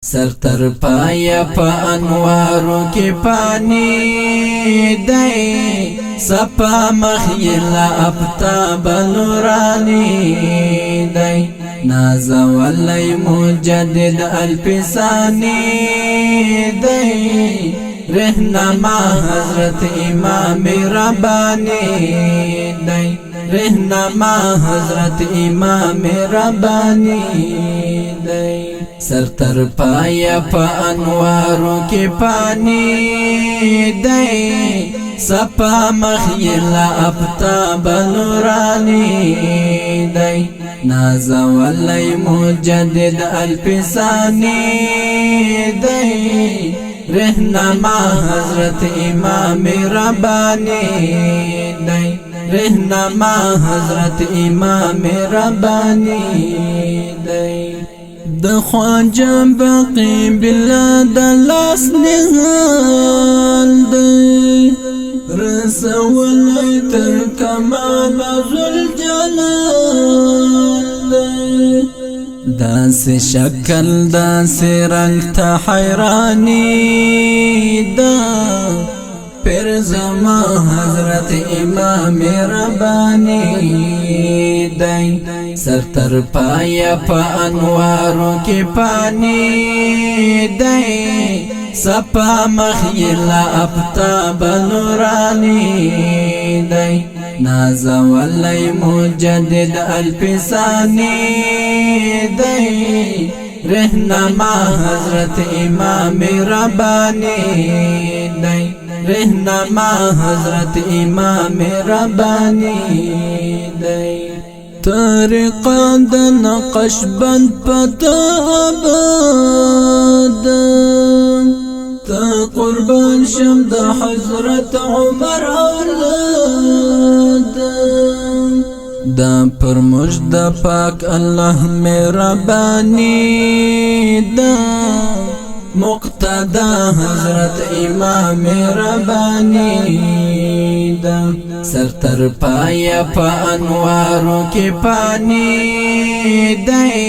سر تر پایا پا انوارو کی پانی دی سپا مخیلا افتاب نورانی دی نازا ولی مجدد الپسانی دی رہنما حضرت امام ربانی دی رہنما حضرت امام ربانی دی سر تر پایا پا انوارو کی پانی دی سپا مخیلا افتاب نورانی دی نازا ولی مجدد الپسانی دی رہنما حضرت امام ربانی دی رہنما حضرت امام ربانی دی د خواجه باقی بالله د لاس نهال دی رسولی تر کمال ذوالجلال دی داس شکل داس رنگ تا حیرانی دا پیر زما حضرت امام ربانی دی سر تر پایا پا انوارو کی پانی دی سپا مخیلا افتاب نورانی دی نازا ولی مجدد الپسانی دی رہنما حضرت امام ربانی دی رہنما حضرت امام ربانی دی طریقہ د نقش بند پتا آباد تا قربان شم د حضرت عمر اولاد دا پر مجد پاک اللہ مہربانی دا مقتدا حضرت امام ربانی دا سر تر پایا پا انوارو کی پانی دی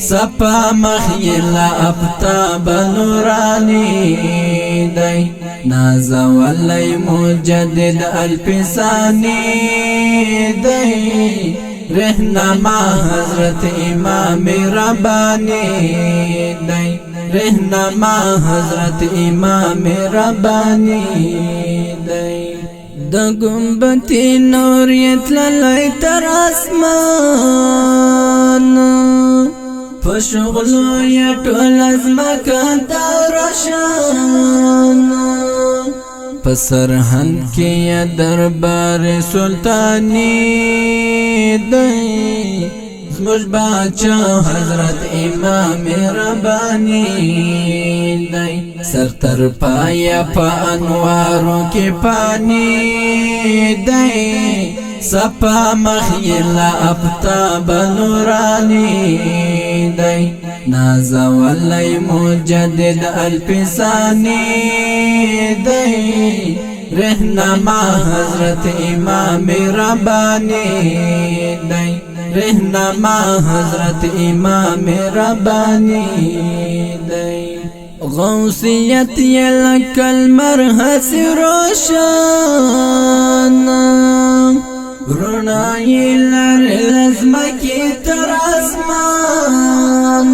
سپا مخیلا افتاب نورانی دی نازا ولی مجدد الپسانی دی رہنما حضرت امام ربانی دی رہنما حضرت امام ربانی دی د گنبتی نوریت للی تر اسمان پشغلو یا ټول ازمکا دارشان پسرهند کی یا دربار سلطانی دی زموج باچا حضرت امام ربانی دی سر تر پایا پا انوارو کی پانی دی سپا مخیلا افتاب نورانی دی نازا ولی مجدد الپسانی دی رہنما حضرت امام ربانی دی رہنما حضرت امام ربانی دی غوثیت یلک المرحس روشان رونائی لر لزمکی تر اسمان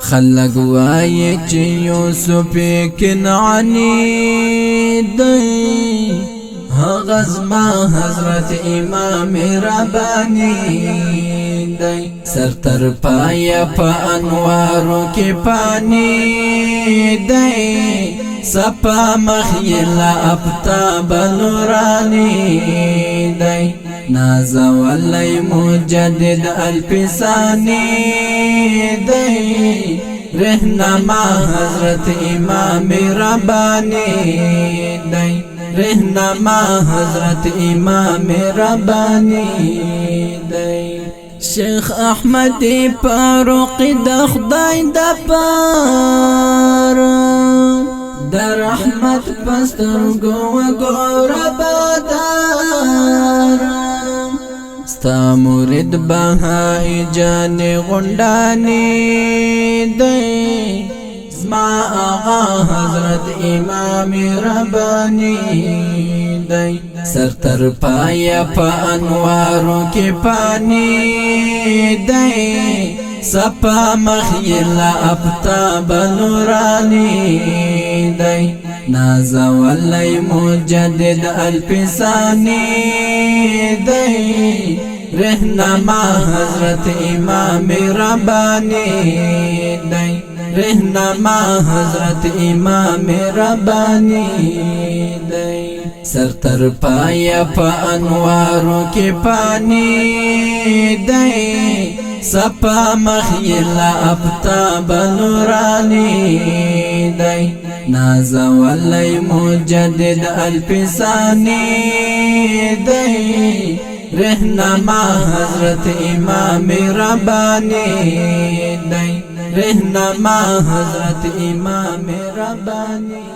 خلق وائی چی یوسف کنعانی دی غزما حضرت امام ربانی دی سر تر پایا پا انوارو کی پانی دی سپا مخیلا افتاب نورانی دی نازا ولی مجدد الپسانی دی رہنما حضرت امام ربانی دی رہنما حضرت امام ربانی دی شیخ احمد فاروق د خدای د پاره د رحمت پسترګو وګوره بدر ستا مرید بهائی جان غندانی دی زما آغا حضرت امام ربانی دی سر تر پایا پا انوارو کی پانی دی سپا مخیل افتاب نورانی دی نازا ولی مجدد الپسانی دی رہنما حضرت امام ربانی دی رہنما حضرت امام ربانی دی سر تر پایا پا انوارو کی پانی دی سپا مخیل افتاب نورانی دی نازا ولی مجدد الپسانی دی رہنما حضرت امام ربانی دی رہنما حضرت امام ربانی